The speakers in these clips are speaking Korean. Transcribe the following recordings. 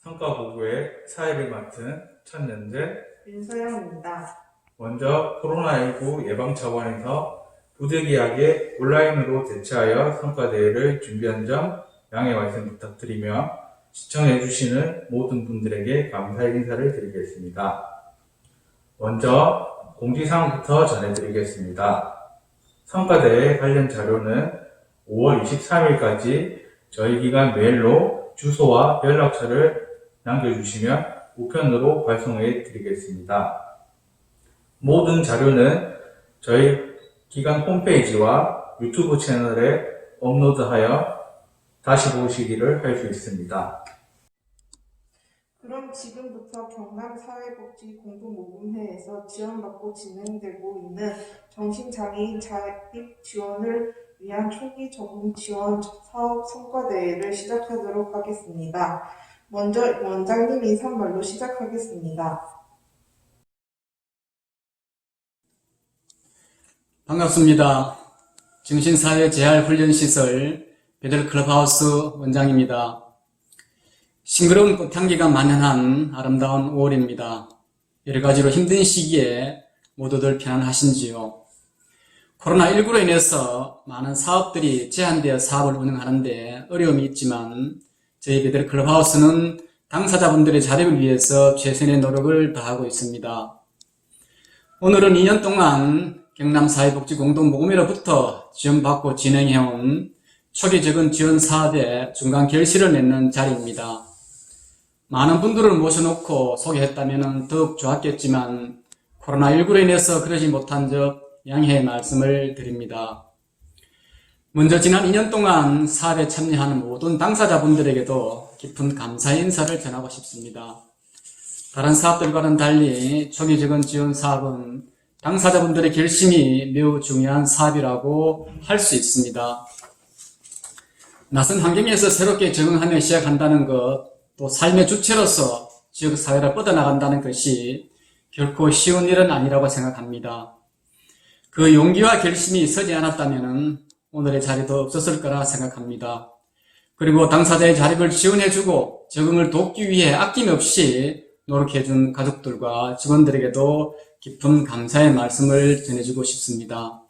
성과보고의 사회를 맡은 천연재 윤서영입니다. 먼저 코로나19 예방 차원에서 부득이하게 온라인으로 대체하여 성과대회를 준비한 점 양해 말씀 부탁드리며 시청해주시는 모든 분들에게 감사의 인사를 드리겠습니다. 먼저 공지사항부터 전해드리겠습니다. 성과대회 관련 자료는 5월 23일까지 저희 기관 메일로 주소와 연락처를 남겨주시면 우편으로 발송해 드리겠습니다. 모든 자료는 저희 기관 홈페이지와 유튜브 채널에 업로드하여 다시 보시기를 할 수 있습니다. 그럼 지금부터 경남사회복지공동모금회에서 지원받고 진행되고 있는 정신장애인 자립 지원을 위한 초기 적응 지원 사업 성과대회를 시작하도록 하겠습니다. 먼저 원장님 인사말로 시작하겠습니다. 반갑습니다. 정신사회재활훈련시설 베델클럽하우스 원장입니다. 싱그러운 꽃향기가 만연한 아름다운 5월입니다. 여러가지로 힘든 시기에 모두들 편안하신지요? 코로나19로 인해서 많은 사업들이 제한되어 사업을 운영하는데 어려움이 있지만 저희 베델클럽하우스는 당사자분들의 자립을 위해서 최선의 노력을 다하고 있습니다. 오늘은 2년 동안 경남사회복지공동모금회로부터 지원받고 진행해온 초기 적응 지원 사업의 중간 결실을 맺는 자리입니다. 많은 분들을 모셔놓고 소개했다면 더욱 좋았겠지만 코로나19로 인해서 그러지 못한 점 양해의 말씀을 드립니다. 먼저 지난 2년 동안 사업에 참여하는 모든 당사자분들에게도 깊은 감사의 인사를 전하고 싶습니다. 다른 사업들과는 달리 초기 적응 지원 사업은 당사자분들의 결심이 매우 중요한 사업이라고 할 수 있습니다. 낯선 환경에서 새롭게 적응하며 시작한다는 것, 또 삶의 주체로서 지역사회를 뻗어나간다는 것이 결코 쉬운 일은 아니라고 생각합니다. 그 용기와 결심이 서지 않았다면 오늘의 자리도 없었을 거라 생각합니다. 그리고 당사자의 자립을 지원해주고 적응을 돕기 위해 아낌없이 노력해준 가족들과 직원들에게도 깊은 감사의 말씀을 전해주고 싶습니다.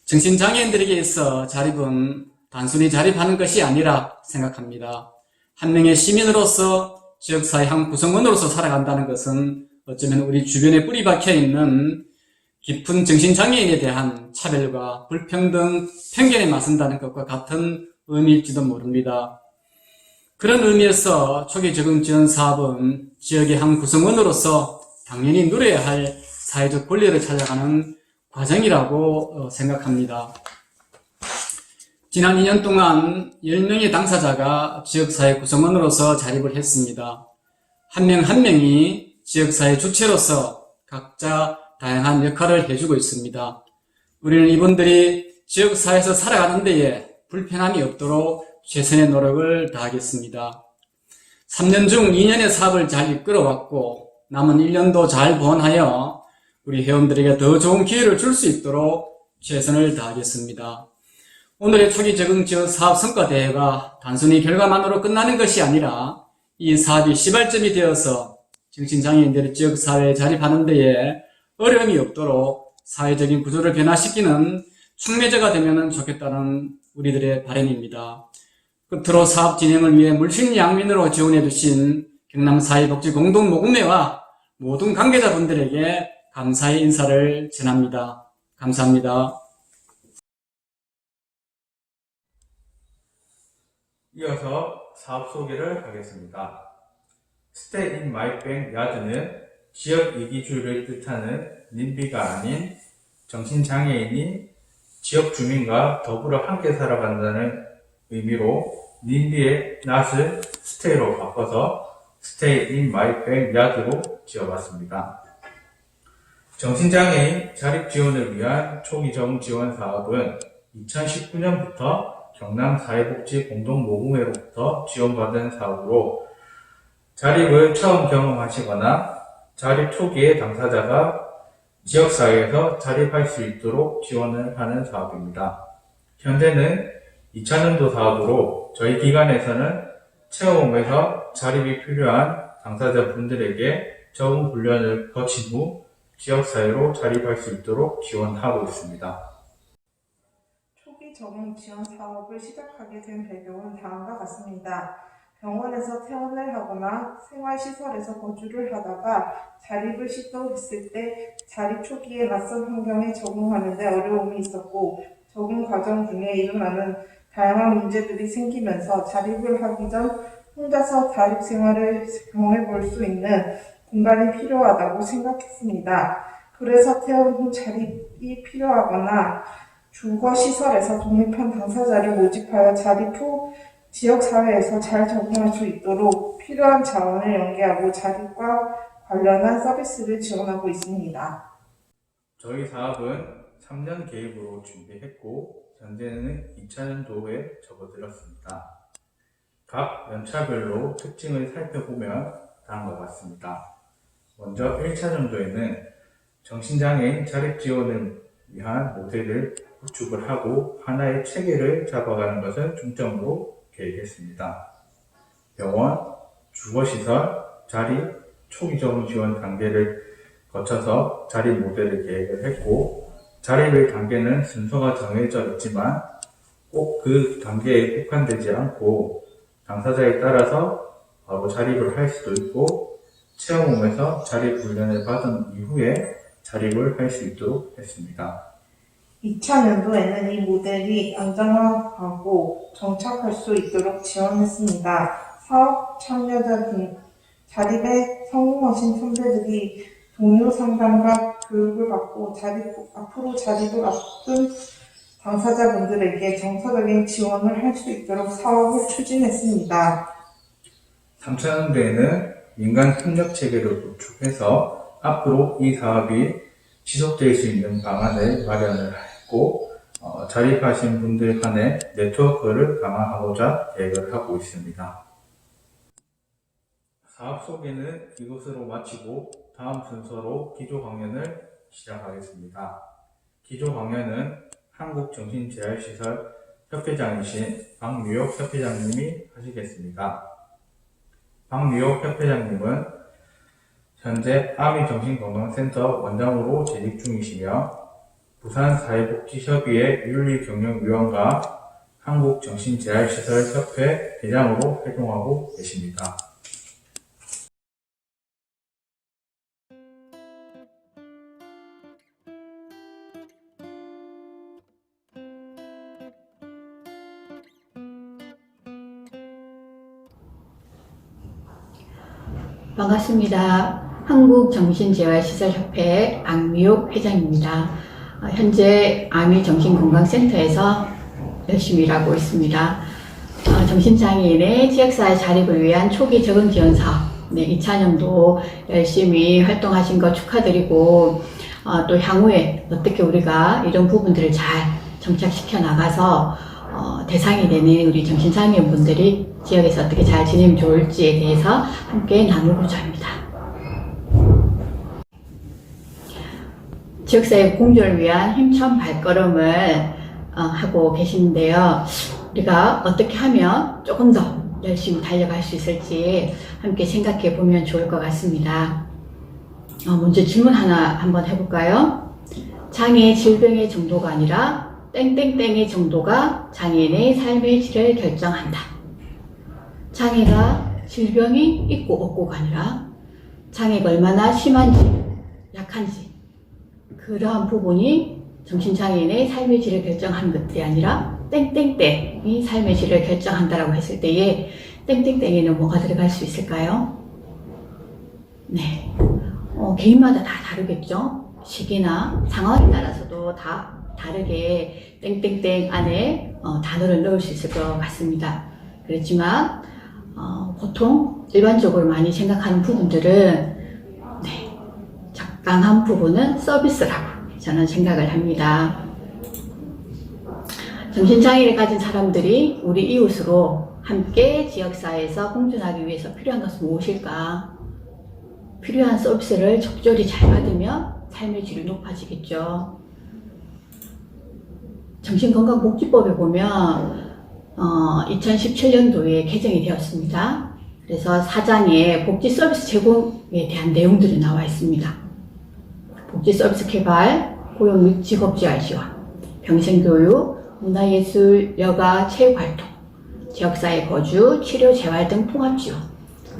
정신장애인들에게 있어 자립은 단순히 자립하는 것이 아니라 생각합니다. 한 명의 시민으로서 지역사회 한 구성원으로서 살아간다는 것은 어쩌면 우리 주변에 뿌리 박혀 있는 깊은 정신장애인에 대한 차별과 불평등, 편견에 맞선다는 것과 같은 의미일지도 모릅니다. 그런 의미에서 초기 적응 지원 사업은 지역의 한 구성원으로서 당연히 누려야 할 사회적 권리를 찾아가는 과정이라고 생각합니다. 지난 2년 동안 10명의 당사자가 지역사회 구성원으로서 자립을 했습니다. 한 명 한 명이 지역사회 주체로서 각자 다양한 역할을 해주고 있습니다. 우리는 이분들이 지역사회에서 살아가는 데에 불편함이 없도록 최선의 노력을 다하겠습니다. 3년 중 2년의 사업을 잘 이끌어왔고 남은 1년도 잘 보완하여 우리 회원들에게 더 좋은 기회를 줄 수 있도록 최선을 다하겠습니다. 오늘의 초기 적응 지원 사업 성과대회가 단순히 결과만으로 끝나는 것이 아니라 이 사업이 시발점이 되어서 정신장애인들의 지역사회에 자립하는 데에 어려움이 없도록 사회적인 구조를 변화시키는 촉매제가 되면 좋겠다는 우리들의 바람입니다. 끝으로 사업 진행을 위해 물심양면으로 지원해 주신 경남사회복지공동모금회와 모든 관계자분들에게 감사의 인사를 전합니다. 감사합니다. 이어서 사업 소개를 하겠습니다. Stay in my backyard는 지역 이기주의를 뜻하는 님비가 아닌 정신장애인이 지역 주민과 더불어 함께 살아간다는 의미로 님비의 낫을 stay로 바꿔서 Stay in my backyard로 지어봤습니다. 정신장애인 자립 지원을 위한 초기 적응 지원 사업은 2019년부터 경남사회복지공동모금회로부터 지원받은 사업으로 자립을 처음 경험하시거나 자립 초기의 당사자가 지역사회에서 자립할 수 있도록 지원을 하는 사업입니다. 현재는 2차년도 사업으로 저희 기관에서는 체험홈에서 자립이 필요한 당사자분들에게 적응 훈련을 거친 후 지역사회로 자립할 수 있도록 지원하고 있습니다. 초기 적응 지원 사업을 시작하게 된 배경은 다음과 같습니다. 병원에서 퇴원을 하거나 생활시설에서 거주를 하다가 자립을 시도했을 때 자립 초기에 낯선 환경에 적응하는 데 어려움이 있었고, 적응 과정 중에 일어나는 다양한 문제들이 생기면서 자립을 하기 전 혼자서 자립 생활을 경험해 볼 수 있는 공간이 필요하다고 생각했습니다. 그래서 퇴원 후 자립이 필요하거나 주거시설에서 독립한 당사자를 모집하여 자립 후 지역사회에서 잘 적응할 수 있도록 필요한 자원을 연계하고 자립과 관련한 서비스를 지원하고 있습니다. 저희 사업은 3년 계획으로 준비했고 현재는 2000년도에 접어들었습니다. 각 연차별로 특징을 살펴보면 다음과 같습니다. 먼저 1차전도에는 정신장애인 자립 지원을 위한 모델을 구축을 하고 하나의 체계를 잡아가는 것을 중점으로 계획했습니다. 병원, 주거시설, 자립, 초기 적응 지원 단계를 거쳐서 자립 모델을 계획을 했고, 자립의 단계는 순서가 정해져 있지만 꼭 그 단계에 국한되지 않고 당사자에 따라서 바로 자립을 할 수도 있고, 체험홈에서 자립 훈련을 받은 이후에 자립을 할 수 있도록 했습니다. 2000년도에는 이 모델이 안정화하고 정착할 수 있도록 지원했습니다. 사업 참여자 등 자립에 성공하신 선배들이 동료 상담과 교육을 받고 앞으로 자립을 앞둔 당사자분들에게 정서적인 지원을 할 수 있도록 사업을 추진했습니다. 3차전도에는 민간 협력 체계를 구축해서 앞으로 이 사업이 지속될 수 있는 방안을 마련을 했고, 자립하신 분들 간의 네트워크를 강화하고자 계획을 하고 있습니다. 사업 소개는 이것으로 마치고 다음 순서로 기조 강연을 시작하겠습니다. 기조 강연은 한국정신재활시설 협회장이신 박유옥 협회장님이 하시겠습니다. 박유옥 협회장님은 현재 아미정신건강센터 원장으로 재직 중이시며 부산사회복지협의회 윤리경영위원과 한국정신재활시설협회 회장으로 활동하고 계십니다. 반갑습니다. 한국정신재활시설협회 박미옥 회장입니다. 현재 아미정신건강센터에서 열심히 일하고 있습니다. 정신장애인의 지역사회 자립을 위한 초기 적응 지원 사업, 2차년도 열심히 활동하신 거 축하드리고, 또 향후에 어떻게 우리가 이런 부분들을 잘 정착시켜 나가서 대상이 되는 우리 정신장애인분들이 지역에서 어떻게 잘 지내면 좋을지에 대해서 함께 나누고자 합니다. 지역사회 공존을 위한 힘찬 발걸음을 하고 계시는데요. 우리가 어떻게 하면 조금 더 열심히 달려갈 수 있을지 함께 생각해 보면 좋을 것 같습니다. 먼저 질문 하나 한번 해볼까요? 장애 질병의 정도가 아니라 땡땡땡의 정도가 장애인의 삶의 질을 결정한다. 장애가 질병이 있고 없고가 아니라 장애가 얼마나 심한지, 약한지, 그러한 부분이 정신장애인의 삶의 질을 결정하는 것들이 아니라 땡땡땡이 삶의 질을 결정한다라고 했을 때에 땡땡땡에는 뭐가 들어갈 수 있을까요? 네, 개인마다 다 다르겠죠? 시기나 상황에 따라서도 다 다르게 땡땡땡 안에 단어를 넣을 수 있을 것 같습니다. 그렇지만 보통 일반적으로 많이 생각하는 부분들은 적당한 부분은 서비스라고 저는 생각을 합니다. 정신장애를 가진 사람들이 우리 이웃으로 함께 지역사회에서 공존하기 위해서 필요한 것은 무엇일까? 필요한 서비스를 적절히 잘 받으면 삶의 질이 높아지겠죠. 정신건강복지법에 보면 2017년도에 개정이 되었습니다. 그래서 사장에 복지 서비스 제공에 대한 내용들이 나와 있습니다. 복지 서비스 개발, 고용 및 직업재활 지원, 평생교육, 문화예술, 여가, 체육활동, 지역사회 거주, 치료, 재활 등 통합지원,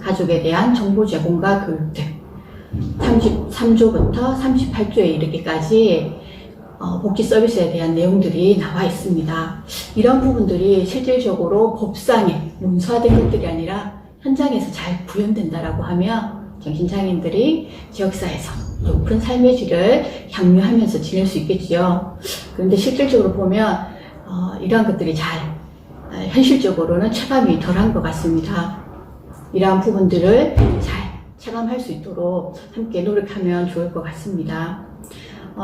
가족에 대한 정보 제공과 교육 등 33조부터 38조에 이르기까지 복지 서비스에 대한 내용들이 나와 있습니다. 이런 부분들이 실질적으로 법상에 문서화된 것들이 아니라 현장에서 잘 구현된다라고 하면 정신장애인들이 지역사회에서 높은 삶의 질을 향유하면서 지낼 수 있겠지요. 그런데 실질적으로 보면 이러한 것들이 현실적으로는 체감이 덜한 것 같습니다. 이러한 부분들을 잘 체감할 수 있도록 함께 노력하면 좋을 것 같습니다.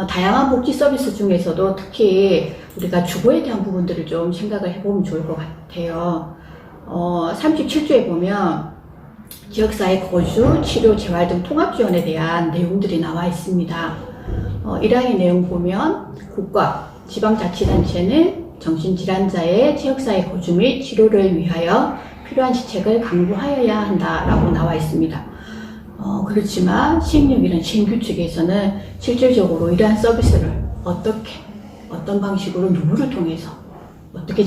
다양한 복지 서비스 중에서도 특히 우리가 주거에 대한 부분들을 좀 생각을 해보면 좋을 것 같아요. 37조에 보면 지역사회 거주, 치료, 재활 등 통합지원에 대한 내용들이 나와 있습니다. 1항의 내용 보면 국가, 지방자치단체는 정신질환자의 지역사회 거주 및 치료를 위하여 필요한 시책을 강구하여야 한다라고 나와 있습니다. 그렇지만 시행령이란 시행규칙에서는 실질적으로 이러한 서비스를 어떤 방식으로 누구를 통해서 어떻게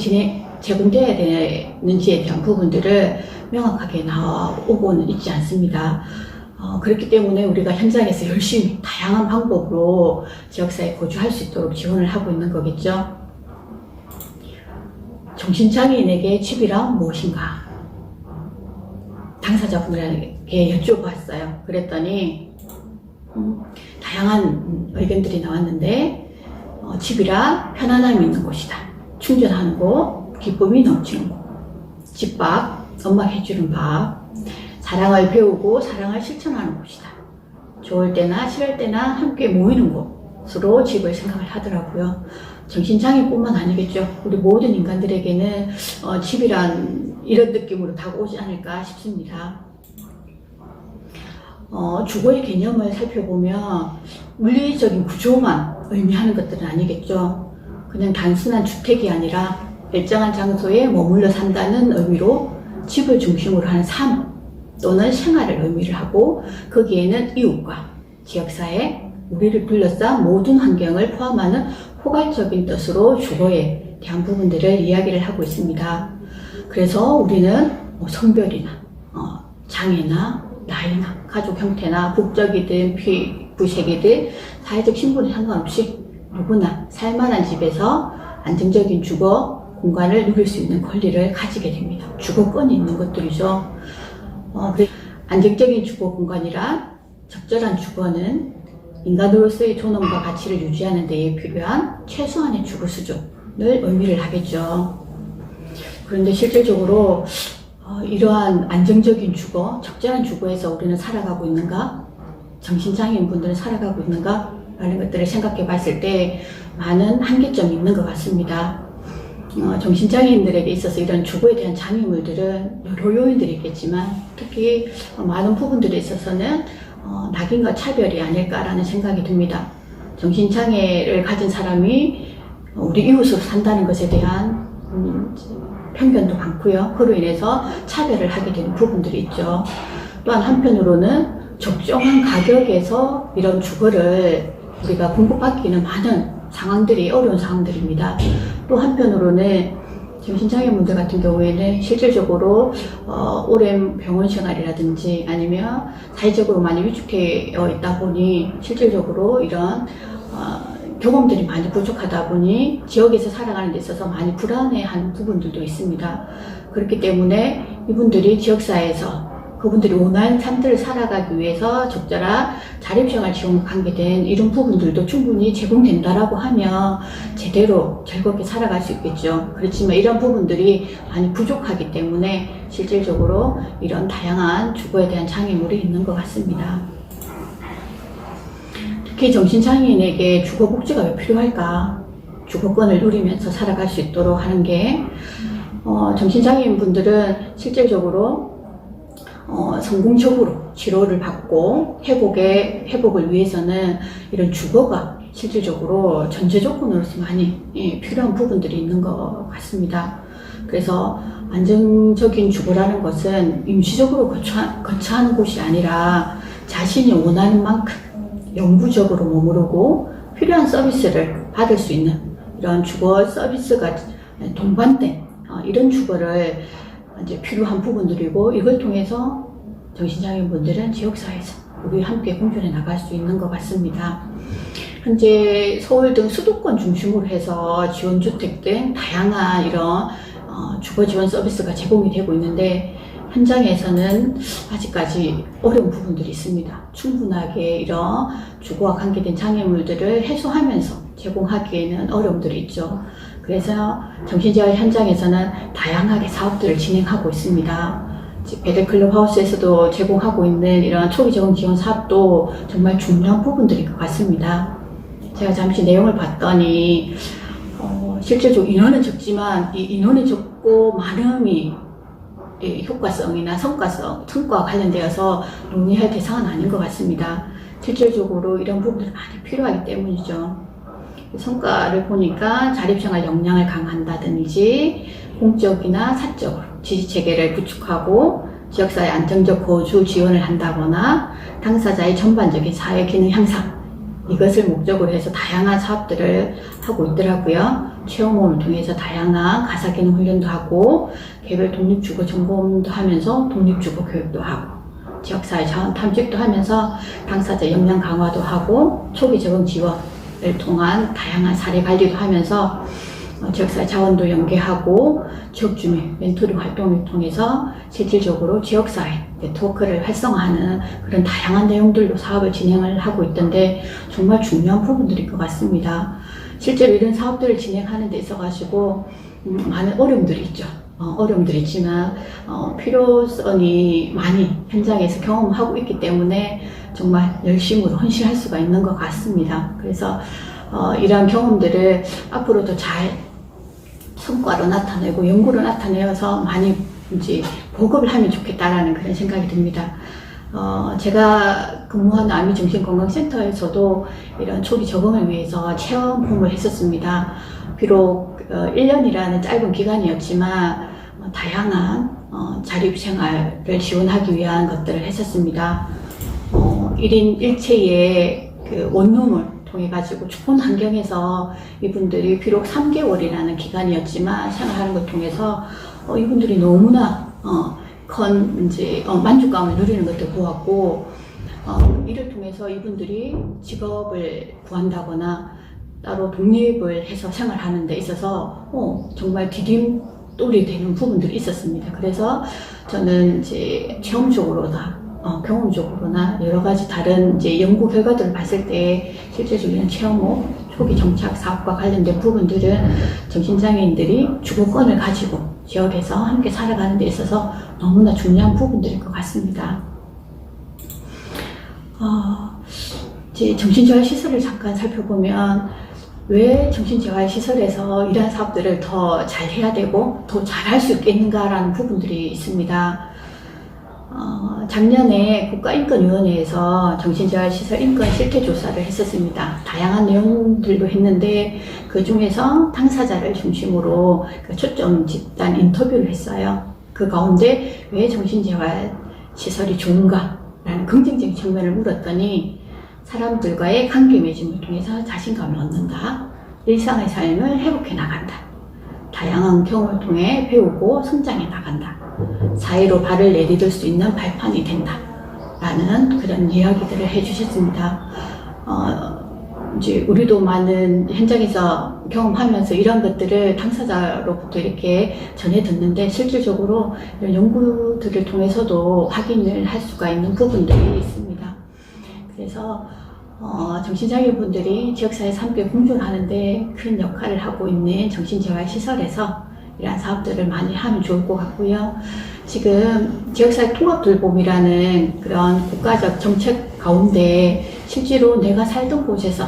제공되어야 되는지에 대한 부분들을 명확하게 나오고는 있지 않습니다. 그렇기 때문에 우리가 현장에서 열심히 다양한 방법으로 지역사회에 거주할 수 있도록 지원을 하고 있는 거겠죠. 정신장애인에게 집이란 무엇인가? 당사자분들에게 여쭤봤어요. 그랬더니 다양한 의견들이 나왔는데 집이란 편안함이 있는 곳이다. 충전하는 곳, 기쁨이 넘치는 곳, 집밥, 엄마가 해주는 밥, 사랑을 배우고 사랑을 실천하는 곳이다. 좋을 때나 싫을 때나 함께 모이는 곳으로 집을 생각을 하더라고요. 정신장애뿐만 아니겠죠. 우리 모든 인간들에게는 집이란 이런 느낌으로 다가오지 않을까 싶습니다. 주거의 개념을 살펴보면 물리적인 구조만 의미하는 것들은 아니겠죠. 그냥 단순한 주택이 아니라 일정한 장소에 머물러 산다는 의미로 집을 중심으로 하는 삶 또는 생활을 의미를 하고 거기에는 이웃과 지역사회, 우리를 둘러싼 모든 환경을 포함하는 포괄적인 뜻으로 주거에 대한 부분들을 이야기를 하고 있습니다. 그래서 우리는 성별이나 장애나 나이나 가족 형태나 국적이든 부색이든 사회적 신분에 상관없이 누구나 살만한 집에서 안정적인 주거 공간을 누릴 수 있는 권리를 가지게 됩니다. 주거권이 있는 것들이죠. 안정적인 주거 공간이란 적절한 주거는 인간으로서의 존엄과 가치를 유지하는 데에 필요한 최소한의 주거 수준을 의미를 하겠죠. 그런데 실질적으로 이러한 안정적인 주거, 적절한 주거에서 우리는 살아가고 있는가? 정신장애인 분들은 살아가고 있는가? 라는 것들을 생각해 봤을 때 많은 한계점이 있는 것 같습니다. 정신장애인들에게 있어서 이런 주거에 대한 장애물들은 여러 요인들이 있겠지만 특히 많은 부분들에 있어서는 낙인과 차별이 아닐까라는 생각이 듭니다. 정신장애를 가진 사람이 우리 이웃으로 산다는 것에 대한 편견도 많고요. 그로 인해서 차별을 하게 되는 부분들이 있죠. 또한 한편으로는 적정한 가격에서 이런 주거를 우리가 공급받기는 많은 상황들이 어려운 상황들입니다. 또 한편으로는 정신장애인분들 같은 경우에는 실질적으로 오랜 병원 생활이라든지 아니면 사회적으로 많이 위축되어 있다 보니 실질적으로 이런 경험들이 많이 부족하다 보니 지역에서 살아가는 데 있어서 많이 불안해하는 부분들도 있습니다. 그렇기 때문에 이분들이 지역사회에서 그분들이 원하는 삶들을 살아가기 위해서 적절한 자립생활 지원과 관계된 이런 부분들도 충분히 제공된다라고 하면 제대로 즐겁게 살아갈 수 있겠죠. 그렇지만 이런 부분들이 많이 부족하기 때문에 실질적으로 이런 다양한 주거에 대한 장애물이 있는 것 같습니다. 특히 정신장애인에게 주거복지가 왜 필요할까? 주거권을 누리면서 살아갈 수 있도록 하는 게 정신장애인 분들은 실질적으로 성공적으로 치료를 받고 회복을 위해서는 이런 주거가 실질적으로 전제 조건으로서 많이 필요한 부분들이 있는 것 같습니다. 그래서 안정적인 주거라는 것은 임시적으로 거처하는 곳이 아니라 자신이 원하는 만큼 영구적으로 머무르고 필요한 서비스를 받을 수 있는 이런 주거 서비스가 동반된 이런 주거를 이제 필요한 부분들이고, 이걸 통해서 정신장애인분들은 지역사회에서 우리 함께 공존해 나갈 수 있는 것 같습니다. 현재 서울 등 수도권 중심으로 해서 지원주택 등 다양한 이런 주거 지원 서비스가 제공이 되고 있는데, 현장에서는 아직까지 어려운 부분들이 있습니다. 충분하게 이런 주거와 관계된 장애물들을 해소하면서 제공하기에는 어려움들이 있죠. 그래서 정신재활 현장에서는 다양하게 사업들을 진행하고 있습니다. 베델클럽 하우스에서도 제공하고 있는 이런 초기 적응 지원 사업도 정말 중요한 부분들일 것 같습니다. 제가 잠시 내용을 봤더니 실제적으로 인원은 적지만 이 인원이 적고 많음이 효과성이나 성과와 관련되어서 논의할 대상은 아닌 것 같습니다. 실질적으로 이런 부분들이 많이 필요하기 때문이죠. 성과를 보니까 자립생활 역량을 강화한다든지 공적이나 사적으로 지지체계를 구축하고 지역사회 안정적 거주 지원을 한다거나 당사자의 전반적인 사회 기능 향상, 이것을 목적으로 해서 다양한 사업들을 하고 있더라고요. 체험홈을 통해서 다양한 가사기능 훈련도 하고 개별 독립주거 점검도 하면서 독립주거 교육도 하고 지역사회 자원 탐색도 하면서 당사자 역량 강화도 하고 초기 적응 지원을 통한 다양한 사례 관리도 하면서 지역사회 자원도 연계하고 지역주민 멘토링 활동을 통해서 실질적으로 지역사회 네트워크를 활성화하는 그런 다양한 내용들로 사업을 진행을 하고 있던데, 정말 중요한 부분들일 것 같습니다. 실제로 이런 사업들을 진행하는 데 있어가지고 많은 어려움들이 있죠. 어려움들이 있지만 필요성이 많이 현장에서 경험하고 있기 때문에 정말 열심으로 헌신할 수가 있는 것 같습니다. 그래서 이러한 경험들을 앞으로 더 잘 성과로 나타내고 연구로 나타내어서 많이 이제 보급을 하면 좋겠다라는 그런 생각이 듭니다. 제가 근무하는 아미정신건강센터에서도 이런 초기 적응을 위해서 체험홈을 했었습니다. 비록 1년이라는 짧은 기간이었지만 다양한 자립생활을 지원하기 위한 것들을 했었습니다. 1인 1체의 그 원룸을 통해 가지고 좋은 환경에서 이분들이 비록 3개월이라는 기간이었지만 생활하는 것 통해서 이분들이 너무나 큰 이제 만족감을 누리는 것도 보았고, 이를 통해서 이분들이 직업을 구한다거나 따로 독립을 해서 생활하는 데 있어서 정말 디딤돌이 되는 부분들이 있었습니다. 그래서 저는 이제 체험적으로나 경험적으로나 여러 가지 다른 이제 연구 결과들을 봤을 때 실제적인 체험호 초기 정착 사업과 관련된 부분들은 정신장애인들이 주거권을 가지고 지역에서 함께 살아가는 데 있어서 너무나 중요한 부분들일 것 같습니다. 이제 정신재활시설을 잠깐 살펴보면 왜 정신재활시설에서 이러한 사업들을 더 잘해야 되고 더 잘할 수 있겠는가라는 부분들이 있습니다. 작년에 국가인권위원회에서 정신재활시설 인권 실태조사를 했었습니다. 다양한 내용들도 했는데 그 중에서 당사자를 중심으로 초점 집단 인터뷰를 했어요. 그 가운데 왜 정신재활시설이 좋은가라는 긍정적인 측면을 물었더니 사람들과의 관계 맺음을 통해서 자신감을 얻는다. 일상의 삶을 회복해 나간다. 다양한 경험을 통해 배우고 성장해 나간다. 사회로 발을 내디딜 수 있는 발판이 된다. 라는 그런 이야기들을 해주셨습니다. 이제 우리도 많은 현장에서 경험하면서 이런 것들을 당사자로부터 이렇게 전해 듣는데 실질적으로 이런 연구들을 통해서도 확인을 할 수가 있는 부분들이 있습니다. 그래서 정신장애인분들이 지역사회에서 함께 공존하는데 큰 역할을 하고 있는 정신재활시설에서 이러한 사업들을 많이 하면 좋을 것 같고요. 지금 지역사회 통합돌봄이라는 그런 국가적 정책 가운데 실제로 내가 살던 곳에서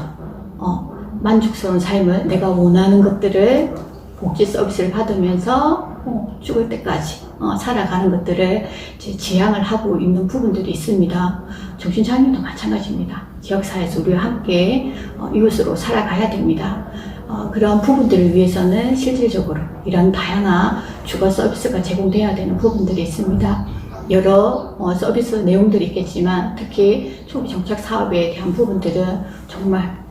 만족스러운 삶을, 내가 원하는 것들을 복지 서비스를 받으면서 죽을 때까지 살아가는 것들을 지향을 하고 있는 부분들이 있습니다. 정신장애인도 마찬가지입니다. 지역사회에서 우리와 함께 이웃으로 살아가야 됩니다. 그런 부분들을 위해서는 실질적으로 이런 다양한 주거 서비스가 제공돼야 되는 부분들이 있습니다. 여러 서비스 내용들이 있겠지만 특히 초기 정착 사업에 대한 부분들은 정말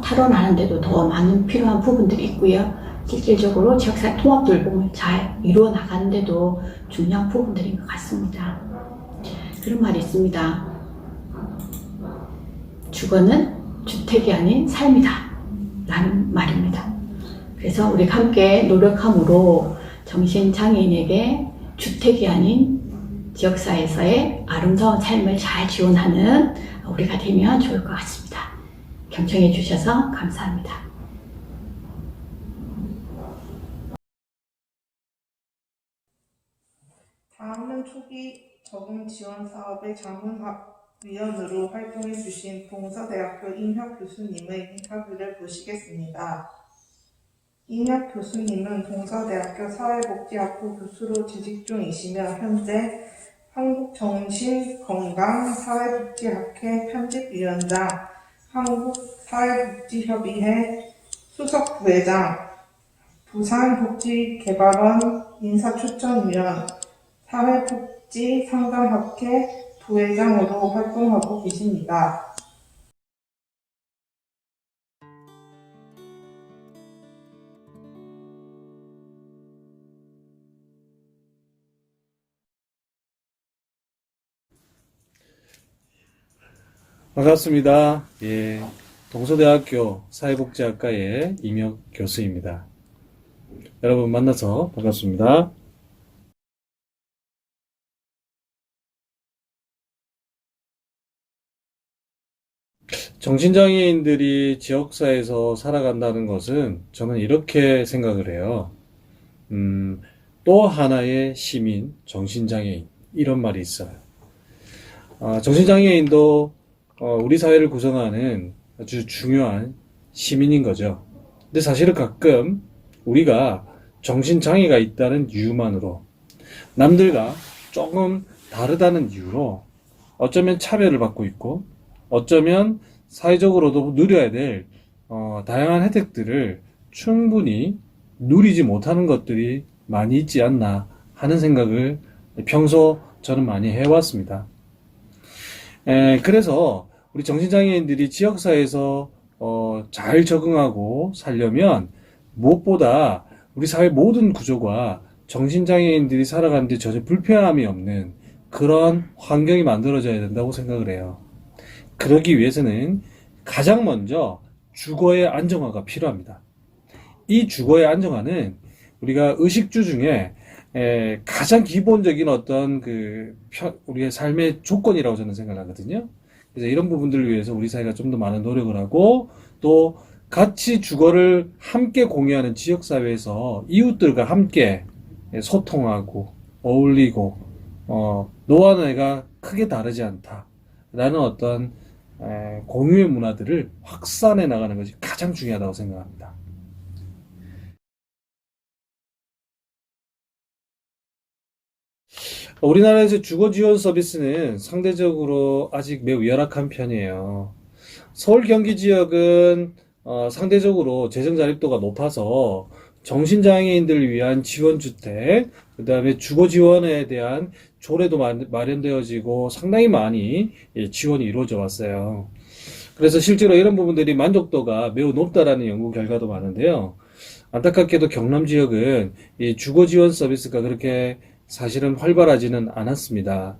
탈원하는 데도 더 많은 필요한 부분들이 있고요. 실질적으로 지역사회 통합 돌봄을 잘 이루어 나가는데도 중요한 부분들인 것 같습니다. 그런 말이 있습니다. 주거는 주택이 아닌 삶이다 라는 말입니다. 그래서 우리 함께 노력함으로 정신장애인에게 주택이 아닌 지역사회에서의 아름다운 삶을 잘 지원하는 우리가 되면 좋을 것 같습니다. 경청해 주셔서 감사합니다. 다음은 초기 적응 지원 사업의 자문위원으로 활동해 주신 동서대학교 임혁 교수님의 인터뷰를 보시겠습니다. 임혁 교수님은 동서대학교 사회복지학부 교수로 재직 중이시며 현재 한국정신건강사회복지학회 편집위원장, 한국사회복지협의회 수석부회장, 부산복지개발원 인사추천위원, 사회복지상담학회 부회장으로 활동하고 계십니다. 반갑습니다. 예, 동서대학교 사회복지학과의 임혁 교수입니다. 여러분 만나서 반갑습니다. 정신장애인들이 지역사회에서 살아간다는 것은 저는 이렇게 생각을 해요. 또 하나의 시민, 정신장애인, 이런 말이 있어요. 정신장애인도 우리 사회를 구성하는 아주 중요한 시민인 거죠. 근데 사실은 가끔 우리가 정신장애가 있다는 이유만으로 남들과 조금 다르다는 이유로 어쩌면 차별을 받고 있고 어쩌면 사회적으로도 누려야 될 다양한 혜택들을 충분히 누리지 못하는 것들이 많이 있지 않나 하는 생각을 평소 저는 많이 해왔습니다. 그래서 우리 정신장애인들이 지역사회에서 잘 적응하고 살려면 무엇보다 우리 사회 모든 구조가 정신장애인들이 살아가는데 전혀 불편함이 없는 그런 환경이 만들어져야 된다고 생각을 해요. 그러기 위해서는 가장 먼저 주거의 안정화가 필요합니다. 이 주거의 안정화는 우리가 의식주 중에 가장 기본적인 어떤 우리의 삶의 조건이라고 저는 생각을 하거든요. 그래서 이런 부분들을 위해서 우리 사회가 좀 더 많은 노력을 하고 또 같이 주거를 함께 공유하는 지역사회에서 이웃들과 함께 소통하고 어울리고 너와 내가 크게 다르지 않다라는 어떤 공유의 문화들을 확산해 나가는 것이 가장 중요하다고 생각합니다. 우리나라에서 주거 지원 서비스는 상대적으로 아직 매우 열악한 편이에요. 서울 경기 지역은 상대적으로 재정 자립도가 높아서 정신장애인들을 위한 지원주택, 그 다음에 주거 지원에 대한 조례도 마련되어지고 상당히 많이 지원이 이루어져 왔어요. 그래서 실제로 이런 부분들이 만족도가 매우 높다라는 연구 결과도 많은데요. 안타깝게도 경남 지역은 이 주거 지원 서비스가 그렇게 사실은 활발하지는 않았습니다.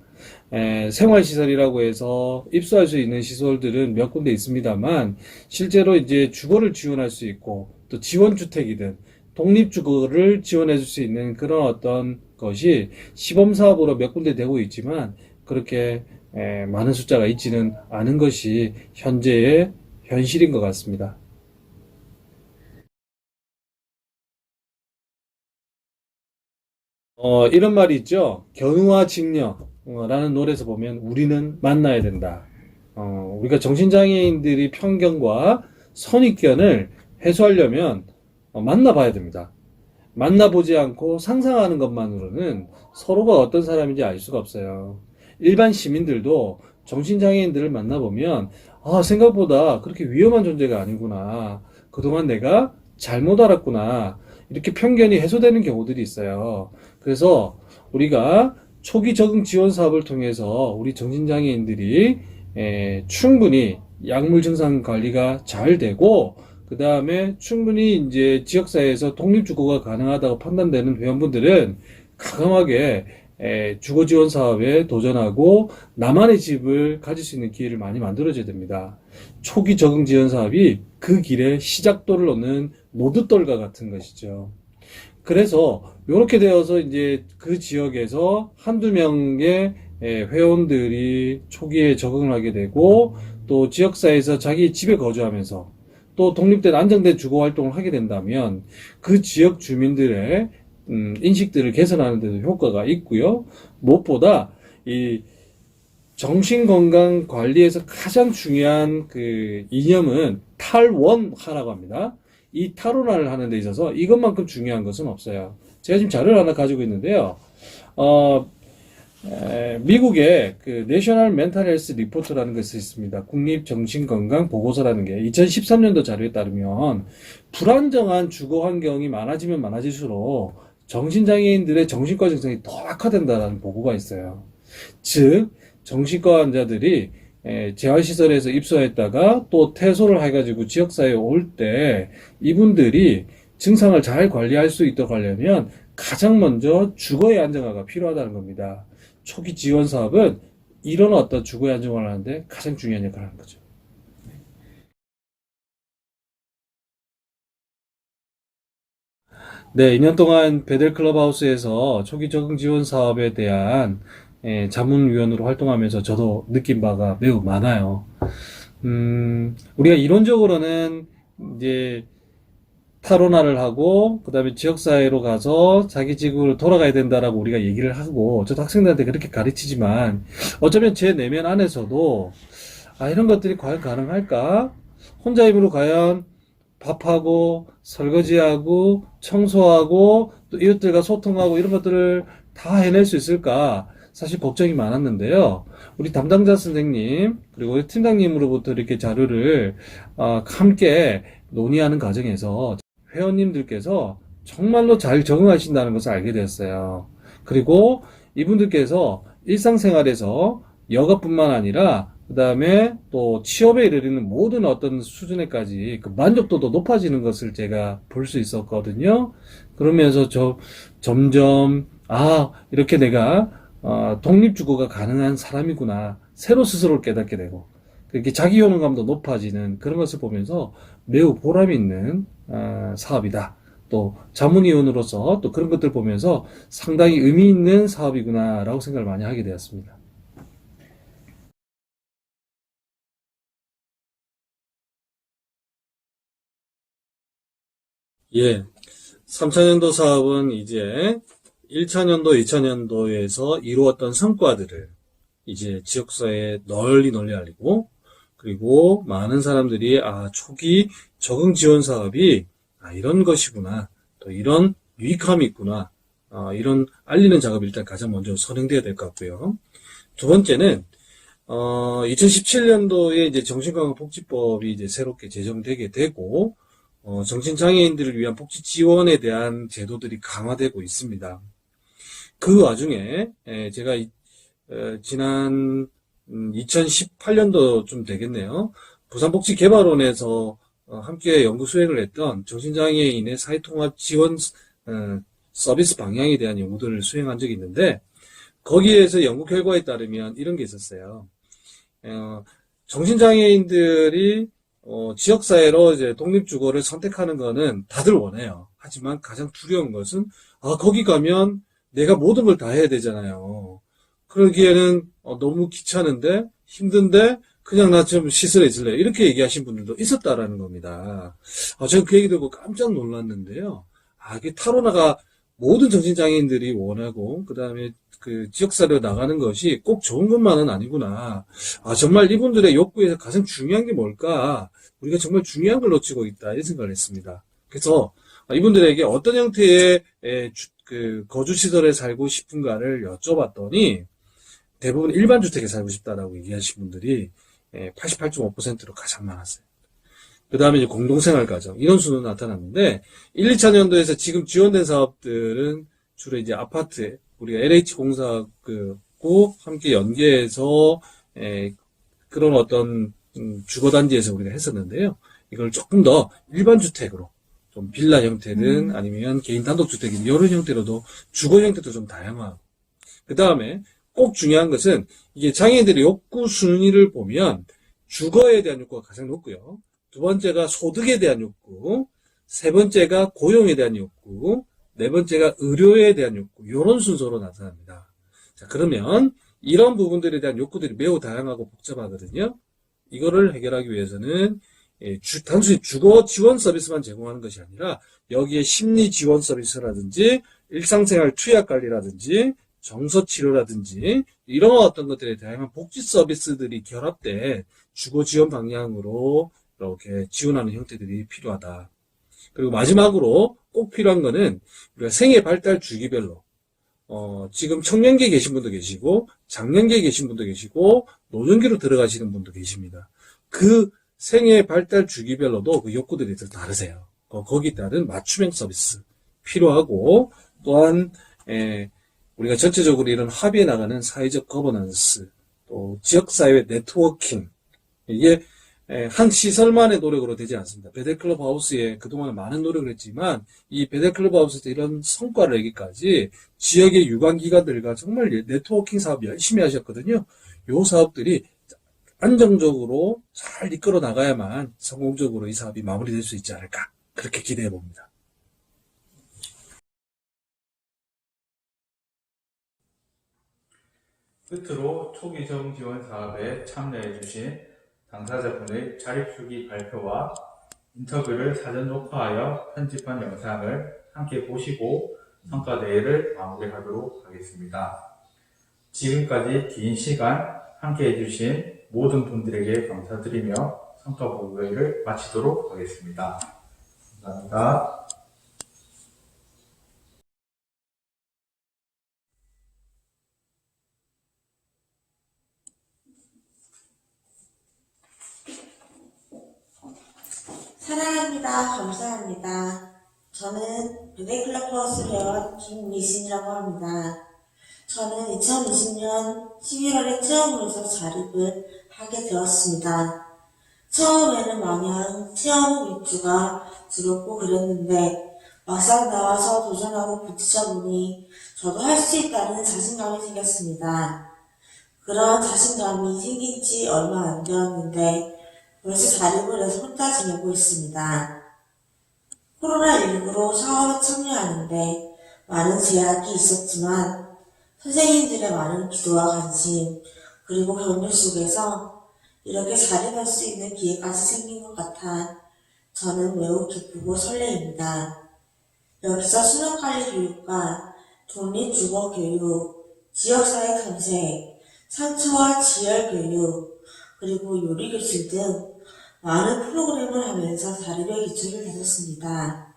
생활시설이라고 해서 입소할 수 있는 시설들은 몇 군데 있습니다만 실제로 이제 주거를 지원할 수 있고 또 지원주택이든 독립주거를 지원해 줄 수 있는 그런 어떤 것이 시범사업으로 몇 군데 되고 있지만 그렇게 많은 숫자가 있지는 않은 것이 현재의 현실인 것 같습니다. 이런 말이 있죠. 견우와 직녀라는 노래에서 보면 우리는 만나야 된다. 우리가 정신장애인들이 편견과 선입견을 해소하려면 만나봐야 됩니다. 만나보지 않고 상상하는 것만으로는 서로가 어떤 사람인지 알 수가 없어요. 일반 시민들도 정신장애인들을 만나보면 생각보다 그렇게 위험한 존재가 아니구나. 그동안 내가 잘못 알았구나. 이렇게 편견이 해소되는 경우들이 있어요. 그래서 우리가 초기 적응 지원 사업을 통해서 우리 정신장애인들이 충분히 약물 증상 관리가 잘 되고, 그 다음에 충분히 이제 지역사회에서 독립주거가 가능하다고 판단되는 회원분들은 과감하게 주거 지원 사업에 도전하고 나만의 집을 가질 수 있는 기회를 많이 만들어줘야 됩니다. 초기 적응 지원 사업이 그 길에 시작돌을 놓는 노드돌과 같은 것이죠. 그래서 이렇게 되어서 이제 그 지역에서 한두 명의 회원들이 초기에 적응을 하게 되고, 또 지역사회에서 자기 집에 거주하면서 또 독립된 안정된 주거 활동을 하게 된다면 그 지역 주민들의 인식들을 개선하는 데도 효과가 있고요. 무엇보다 이 정신건강 관리에서 가장 중요한 그 이념은 탈원화라고 합니다. 이 탈원화를 하는 데 있어서 이것만큼 중요한 것은 없어요. 제가 지금 자료를 하나 가지고 있는데요. 미국의 그 내셔널 멘탈 헬스 리포트라는 것이 있습니다. 국립정신건강 보고서라는 게 2013년도 자료에 따르면 불안정한 주거 환경이 많아지면 많아질수록 정신장애인들의 정신과 증상이 더 악화된다는 보고가 있어요. 즉 정신과 환자들이 재활시설에서 입소했다가 또 퇴소를 해가지고 지역사회에 올 때 이분들이 증상을 잘 관리할 수 있도록 하려면 가장 먼저 주거의 안정화가 필요하다는 겁니다. 초기 지원 사업은 이런 어떤 주거의 안정화를 하는데 가장 중요한 역할을 하는 거죠. 네, 2년 동안 베델 클럽하우스에서 초기 적응 지원 사업에 대한 자문위원으로 활동하면서 저도 느낀 바가 매우 많아요. 우리가 이론적으로는 이제 탈원화를 하고 그다음에 지역사회로 가서 자기 집으로 돌아가야 된다라고 우리가 얘기를 하고, 저도 학생들한테 그렇게 가르치지만 어쩌면 제 내면 안에서도 이런 것들이 과연 가능할까? 혼자 힘으로 과연 밥하고 설거지하고 청소하고 또 이웃들과 소통하고 이런 것들을 다 해낼 수 있을까? 사실 걱정이 많았는데요. 우리 담당자 선생님 그리고 우리 팀장님으로부터 이렇게 자료를 함께 논의하는 과정에서 회원님들께서 정말로 잘 적응하신다는 것을 알게 되었어요. 그리고 이분들께서 일상생활에서 여가뿐만 아니라 그 다음에 또 취업에 이르는 모든 어떤 수준에까지 그 만족도도 높아지는 것을 제가 볼 수 있었거든요. 그러면서 점점 이렇게 내가 독립주거가 가능한 사람이구나, 새로 스스로를 깨닫게 되고 그렇게 자기 효능감도 높아지는 그런 것을 보면서 매우 보람 있는 사업이다. 또 자문위원으로서 또 그런 것들 보면서 상당히 의미 있는 사업이구나 라고 생각을 많이 하게 되었습니다. 예, 3차년도 사업은 이제 1차년도, 2차년도에서 이루었던 성과들을 이제 지역사회에 널리 알리고, 그리고 많은 사람들이 초기 적응 지원 사업이 이런 것이구나, 또 이런 유익함이 있구나, 이런 알리는 작업이 일단 가장 먼저 선행되어야 될 것 같고요. 두 번째는 2017년도에 이제 정신건강복지법이 이제 새롭게 제정되게 되고, 정신장애인들을 위한 복지 지원에 대한 제도들이 강화되고 있습니다. 그 와중에 제가 지난 2018년도 좀 되겠네요. 부산복지개발원에서 함께 연구 수행을 했던 정신장애인의 사회통합 지원 서비스 방향에 대한 연구들을 수행한 적이 있는데, 거기에서 연구 결과에 따르면 이런 게 있었어요. 정신장애인들이 지역사회로 이제 독립주거를 선택하는 거는 다들 원해요. 하지만 가장 두려운 것은 거기 가면 내가 모든 걸 다 해야 되잖아요. 그러기에는 너무 귀찮은데 힘든데 그냥 나 좀 시설에 있을래, 이렇게 얘기하신 분들도 있었다라는 겁니다. 제가 그 얘기 듣고 깜짝 놀랐는데요. 이게 탈원화가 모든 정신장애인들이 원하고 그 다음에 그 지역사회로 나가는 것이 꼭 좋은 것만은 아니구나. 정말 이분들의 욕구에서 가장 중요한 게 뭘까? 우리가 정말 중요한 걸 놓치고 있다, 이런 생각을 했습니다. 그래서 이분들에게 어떤 형태의 그 거주시설에 살고 싶은가를 여쭤봤더니 대부분 일반 주택에 살고 싶다라고 얘기하신 분들이 88.5%로 가장 많았어요. 그 다음에 이제 공동생활 과정, 이런 순으로 나타났는데, 1, 2차 년도에서 지금 지원된 사업들은 주로 이제 아파트, 우리가 LH공사하고 함께 연계해서, 그런 어떤, 주거단지에서 우리가 했었는데요. 이걸 조금 더 일반 주택으로, 좀 빌라 형태든 아니면 개인 단독주택이든 이런 형태로도 주거 형태도 좀 다양하고, 그 다음에 꼭 중요한 것은 이게 장애인들의 욕구 순위를 보면 주거에 대한 욕구가 가장 높고요. 두 번째가 소득에 대한 욕구, 세 번째가 고용에 대한 욕구, 네 번째가 의료에 대한 욕구, 이런 순서로 나타납니다. 자, 그러면 이런 부분들에 대한 욕구들이 매우 다양하고 복잡하거든요. 이거를 해결하기 위해서는 단순히 주거 지원 서비스만 제공하는 것이 아니라 여기에 심리 지원 서비스라든지 일상생활 투약 관리라든지 정서 치료라든지 이런 어떤 것들에 다양한 복지 서비스들이 결합된 주거 지원 방향으로 이렇게 지원하는 형태들이 필요하다. 그리고 마지막으로 꼭 필요한 거는 우리가 생애 발달 주기별로 지금 청년기에 계신 분도 계시고 장년기에 계신 분도 계시고 노년기로 들어가시는 분도 계십니다. 그 생애 발달 주기별로도 그 욕구들이 좀 다르세요. 거기에 따른 맞춤형 서비스 필요하고 또한 우리가 전체적으로 이런 합의해 나가는 사회적 거버넌스, 또 지역사회 네트워킹, 이게 한 시설만의 노력으로 되지 않습니다. 베델클럽 하우스에 그동안 많은 노력을 했지만 이 베델클럽 하우스에서 이런 성과를 내기까지 지역의 유관기관들과 정말 네트워킹 사업 열심히 하셨거든요. 이 사업들이 안정적으로 잘 이끌어 나가야만 성공적으로 이 사업이 마무리될 수 있지 않을까, 그렇게 기대해 봅니다. 끝으로 초기 적응 지원 사업에 참여해 주신 당사자분의 자립수기 발표와 인터뷰를 사전 녹화하여 편집한 영상을 함께 보시고 성과대회를 마무리하도록 하겠습니다. 지금까지 긴 시간 함께 해주신 모든 분들에게 감사드리며 성과보고회를 마치도록 하겠습니다. 감사합니다. 사랑합니다. 감사합니다. 저는 베델클럽 하우스 회원 김미신이라고 합니다. 저는 2020년 11월에 체험으로서 자립을 하게 되었습니다. 처음에는 마냥 체험 위주가 두렵고 그랬는데 막상 나와서 도전하고 부딪혀 보니 저도 할 수 있다는 자신감이 생겼습니다. 그런 자신감이 생긴 지 얼마 안 되었는데 벌써 자립을 해서 혼자 지내고 있습니다. 코로나19로 사업에 참여하는데 많은 제약이 있었지만 선생님들의 많은 기도와 관심 그리고 격려 속에서 이렇게 자립할 수 있는 기회까지 생긴 것 같아 저는 매우 기쁘고 설레입니다. 여기서 수능관리 교육과 독립주거교육, 지역사회 탐색, 상처와 지열 교육, 그리고 요리교실 등 많은 프로그램을 하면서 자립의 기초를 다졌습니다.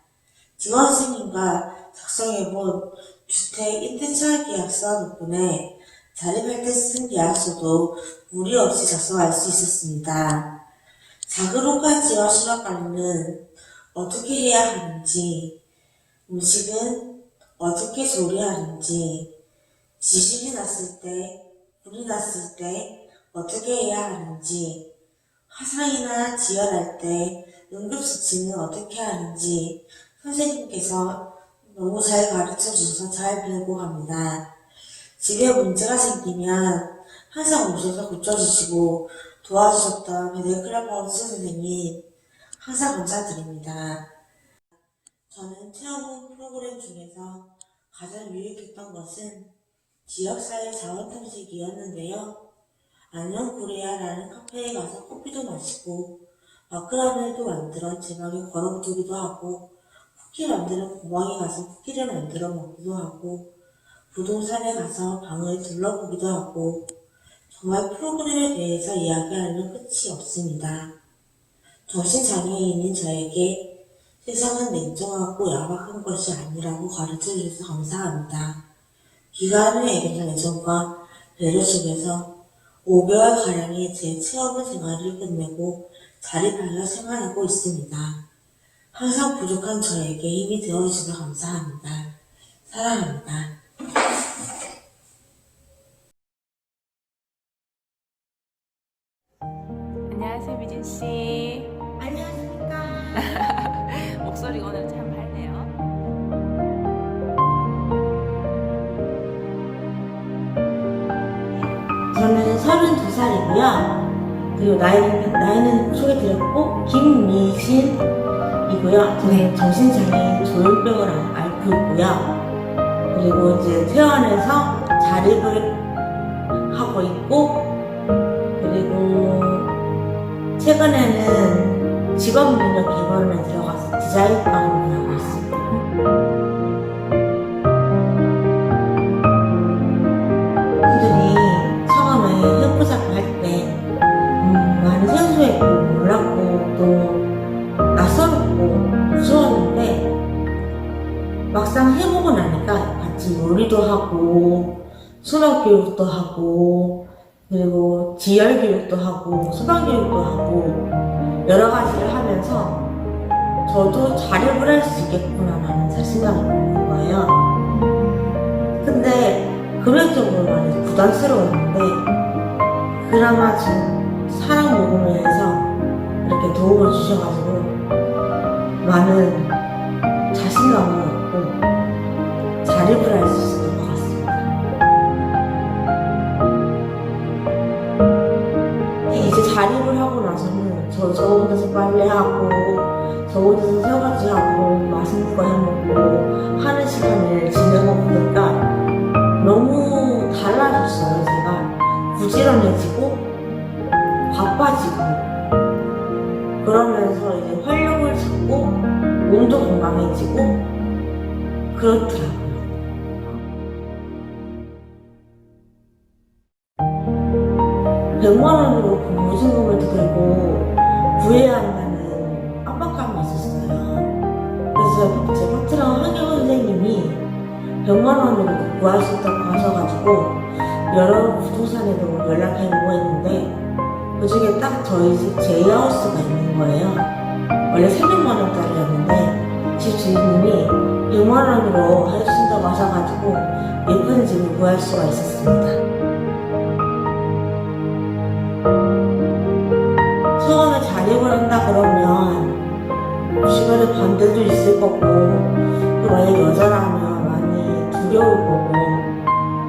지원생님과 작성해본 주택 인텐션 계약서 덕분에 자립할 때 쓴 계약서도 무리 없이 작성할 수 있었습니다. 자그록한 지원 수납관리는 어떻게 해야 하는지, 음식은 어떻게 조리하는지, 지진이 났을 때, 불이 났을 때 어떻게 해야 하는지, 화상이나 지혈할 때 응급수치는 어떻게 하는지 선생님께서 너무 잘 가르쳐주셔서 잘 배우고 갑니다. 집에 문제가 생기면 항상 오셔서 고쳐주시고 도와주셨던 베델클럽 하우스 선생님 항상 감사드립니다. 저는 체험형 프로그램 중에서 가장 유익했던 것은 지역사회 자원탐색이었는데요. 안녕 코리아라는 카페에 가서 커피도 마시고 마크라멜도 만들어 제 방에 걸어두기도 하고 쿠키 만드는 공방에 가서 쿠키를 만들어 먹기도 하고 부동산에 가서 방을 둘러보기도 하고 정말 프로그램에 대해서 이야기하면 끝이 없습니다. 정신장애인인 저에게 세상은 냉정하고 야박한 것이 아니라고 가르쳐주셔서 감사합니다. 기간의 애정과 배려 속에서 5개월가량의 제 체험 생활을 끝내고 자립하여 생활하고 있습니다. 항상 부족한 저에게 힘이 되어주셔서 감사합니다. 사랑합니다. 안녕하세요, 미진 씨. 안녕하십니까. 목소리가 오늘 참 밝네요. 저는 32살이고요. 그리고 나이는 소개드렸고, 김미진이고요. 저는 정신장애인 조현병을 앓고 있고요. 그리고 이제 퇴원해서 자립을 하고 있고, 그리고 최근에는 직업능력 개발원에 들어가서 디자인과를 하고 있습니다. 분들이 처음에 해보자고 할 때 많이 생소했고 몰랐고 또 낯설었고 무서웠는데 막상 해보고 나니까 같이 요리도 하고 수학 교육도 하고 그리고 지열 교육도 하고 소방 교육도 하고 여러 가지를 하면서 저도 자립을 할 수 있겠구나라는 자신감이 있는 거예요. 근데 금액적으로 많이 부담스러웠는데 그나마 지금 사랑 모금회에서 이렇게 도움을 주셔가지고 많은 자신감을 얻고 자립을 할 수 있었던 것 같습니다. 이제 자립을 하고 나서는 저 혼자서 빨래하고 저 혼자서 설거지하고 맛있는 거 해먹고 하는 시간을 지내고 보니까 너무 달라졌어요. 제가 부지런해지고 바빠지고 그러면서 이제 활력을 찾고 몸도 건강해지고 그렇더라고요. (100만 원으로) 보증금을 들고 구해야 한다는 압박감이 있었어요. 그래서 제 파트너 한경 선생님이 (100만 원으로) 구할 수 있다고 하셔가지고 여러 부동산에도 연락해보고 했는데 그 중에 딱 저희 집 제이하우스가 있는 거예요. 원래 300만 원짜리였는데 집 주인님이 100만 원으로 해주신다고 하셔가지고 예쁜 집을 구할 수가 있었습니다. 처음에 자립을 한다 그러면 주변에 반대도 있을 거고 또 만약 여자라면 많이 두려울 거고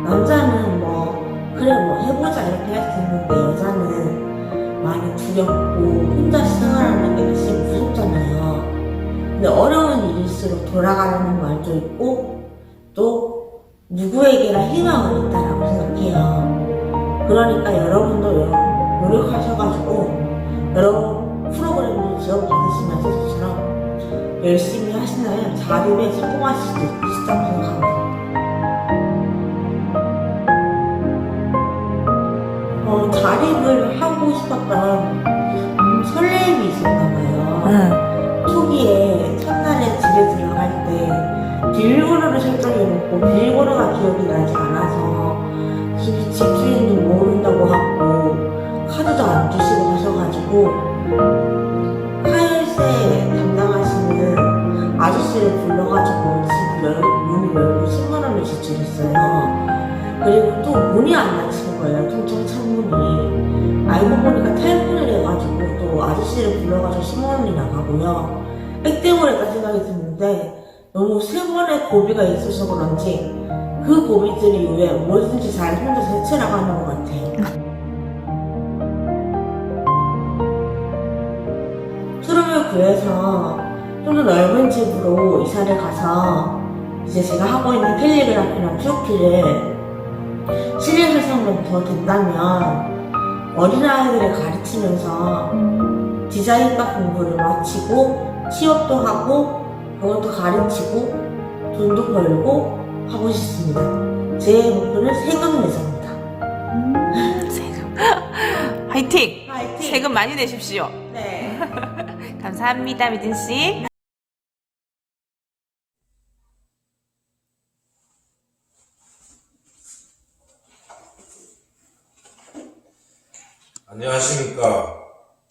남자는 뭐 그래 뭐 해보자 이렇게 할 수 있는데 여자는 많이 두렵고 혼자 생활하는 게 사실 무섭잖아요. 근데 어려운 일일수록 돌아가는 말도 있고 또 누구에게나 희망은 있다라고 생각해요. 그러니까 여러분도 노력하셔가지고 여러 프로그램을 지원받으시면서 저처럼 열심히 하신다면 자립에 성공하실 수 있다고 생각합니다. 자립을 하고 싶었던 설렘이 있었나봐요. 초기에 첫날에 집에 들어갈 때 비밀번호를 설정해놓고 비밀번호가 기억이 나지 않아서 집주인도 모른다고 하고 카드도 안 주시고 하셔가지고 하열세 담당하시는 아저씨를 불러가지고 집 문을 열고 10만 원을 지출했어요. 그리고 또 문이 안 닫히는 거예요. 통창 창문이. 알고 보니까 탈문을 해가지고 또 아저씨를 불러가지고 10만 원이 나가고요. 액 때문에다 생각이 드는데 너무 세 번의 고비가 있어서 그런지 그 고비들 이후에 뭐든지 잘 혼자서 헤쳐나가는 것 같아요. 트럼을 구해서 좀 더 넓은 집으로 이사를 가서 이제 제가 하고 있는 캘리그라피나 POP를 실행활성만 더 된다면 어린아이들을 가르치면서 디자인과 공부를 마치고 취업도 하고 그것도 가르치고 돈도 벌고 하고 싶습니다. 제 목표는 세금 내서입니다. 세금. 화이팅! 화이팅! 세금 많이 내십시오. 네. 감사합니다, 미진 씨. 안녕하십니까.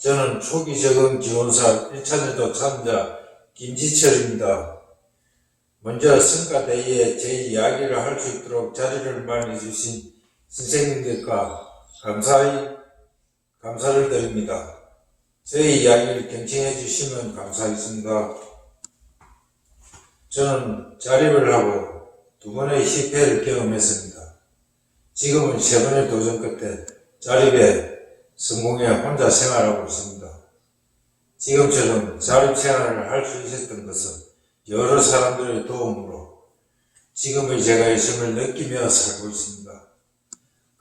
저는 초기 적응 지원사 1차년도 참자 김지철입니다. 먼저 성과대회에 제 이야기를 할 수 있도록 자리를 마련해 주신 선생님들과 감사를 드립니다. 제 이야기를 경청해 주시면 감사하겠습니다. 저는 자립을 하고 2번의 실패를 경험했습니다. 지금은 3번의 도전 끝에 자립에 성공해 혼자 생활하고 있습니다. 지금처럼 자립 생활을 할 수 있었던 것은 여러 사람들의 도움으로 지금의 제가 있음을 느끼며 살고 있습니다.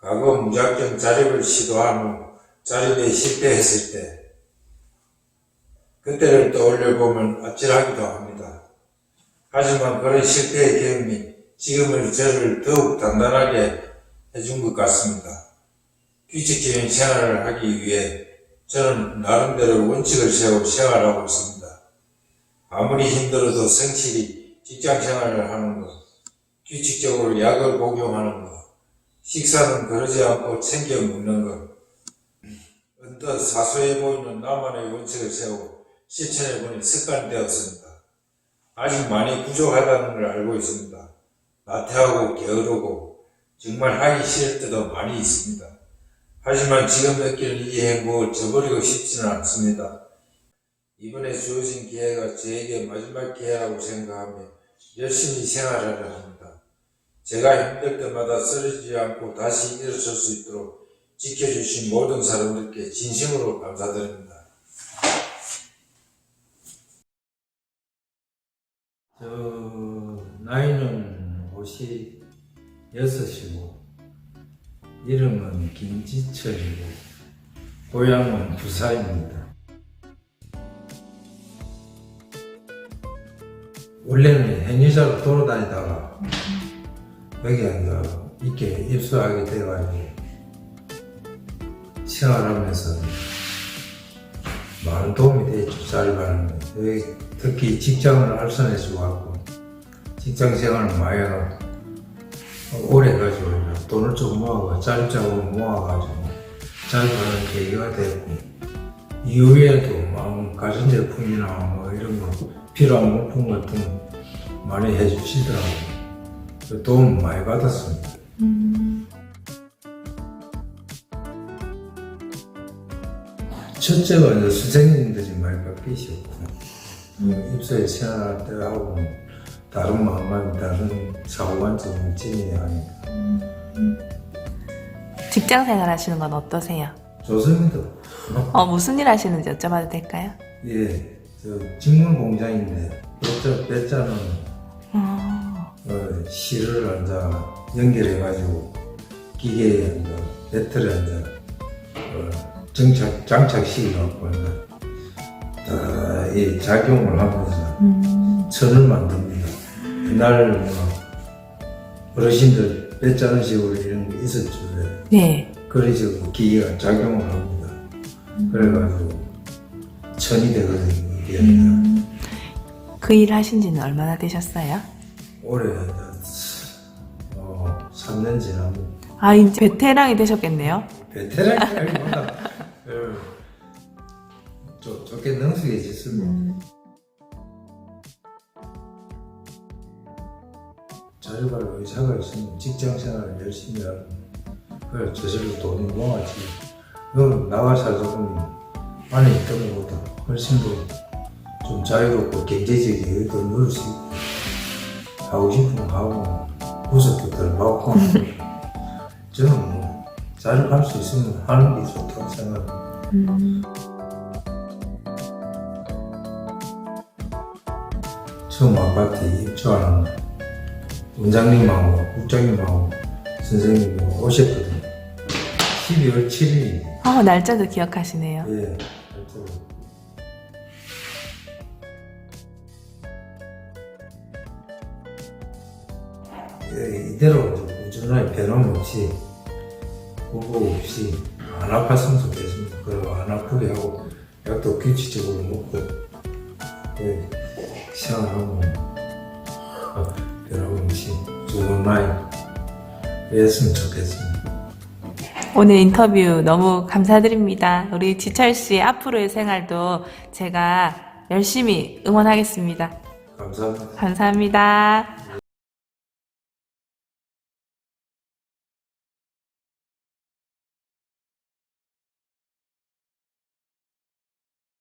과거 무작정 자립을 시도한 후 자립에 실패했을 때 그때를 떠올려보면 아찔하기도 합니다. 하지만 그런 실패의 경험이 지금의 저를 더욱 단단하게 해준 것 같습니다. 규칙적인 생활을 하기 위해 저는 나름대로 원칙을 세우고 생활하고 있습니다. 아무리 힘들어도 성실히 직장생활을 하는 것, 규칙적으로 약을 복용하는 것, 식사는 그러지 않고 챙겨 먹는 것, 언뜻 사소해 보이는 나만의 원칙을 세우고 실천해보니 습관이 되었습니다. 아직 많이 부족하다는 걸 알고 있습니다. 나태하고 게으르고 정말 하기 싫을 때도 많이 있습니다. 하지만 지금 느끼는 이 행복을 저버리고 싶지는 않습니다. 이번에 주어진 기회가 저에게 마지막 기회라고 생각하며 열심히 생활하려 합니다. 제가 힘들 때마다 쓰러지지 않고 다시 일어설 수 있도록 지켜주신 모든 사람들께 진심으로 감사드립니다. 나이는 56이고 이름은 김지철이고 고향은 부산입니다. 원래는 행위자로 돌아다니다가 여기 이렇게 입수하게 돼가지고 생활하면서 많은 도움이 되죠. 자립하는 여기 특히 직장을 알선해서 왔고 직장 생활을 많이 하고 오래 가지고 돈을 좀 모아가 자립자금을 모아가지고 자립하는 계기가 됐고 이후에도 막 가전제품이나 뭐 이런 거 필요한 물품 같은 거 많이 해주시더라고요. 도움 많이 받았습니다. 첫째가 이제 선생님들이 많이 바뀌셨고 입사에 생활할 때하고 다른 마음가짐, 다른 사고관점을 지니야 하니까 직장 생활 하시는 건 어떠세요? 좋습니다. 무슨 일 하시는지 여쭤봐도 될까요? 예, 저 직물 공장인데 배짜는 실을 앉아 연결해가지고 기계에 앉아 배터리 앉아 장착시켜갖고 이 작용을 하면서 천을 만듭니다. 옛날 어르신들 배짜는 식으로 이런 게 있었죠. 네. 그래서 기계가 작용을 합니다. 그래가지고 천이 되거든요. 이게 그 일 하신 지는 얼마나 되셨어요? 올해 3년 지나면 이제 베테랑이 되셨겠네요. 베테랑이 아니구나. 좋게 능숙해졌습니다. 자립할 의사가 있으면 직장생활을 열심히 하고 그래 저절로 돈이 모아지. 그럼 나가 살다 보면 안에 있던 것보다 훨씬 더 좀 자유롭고 경제적인 여유도 누릴 수 있고 하고 싶은 거 하고 구석도 덜 받고 저는 뭐 자립할 수 있으면 하는 게 좋다고 생각합니다. 처음 아파트에 입주하는 원장님하고 국장님하고 선생님이 오셨거든요. 12월 7일입니다. 날짜도 기억하시네요. 예, 날짜도. 이대로 꾸준하게 변함없이 후보 없이 안 아팠으면 좋겠습니다. 그리고 안 아프게 하고 약도 규칙적으로 먹고 생활하고 변함없이 좋은 나이 했으면 좋겠습니다. 오늘 인터뷰 너무 감사드립니다. 우리 지철 씨 앞으로의 생활도 제가 열심히 응원하겠습니다. 감사합니다. 감사합니다.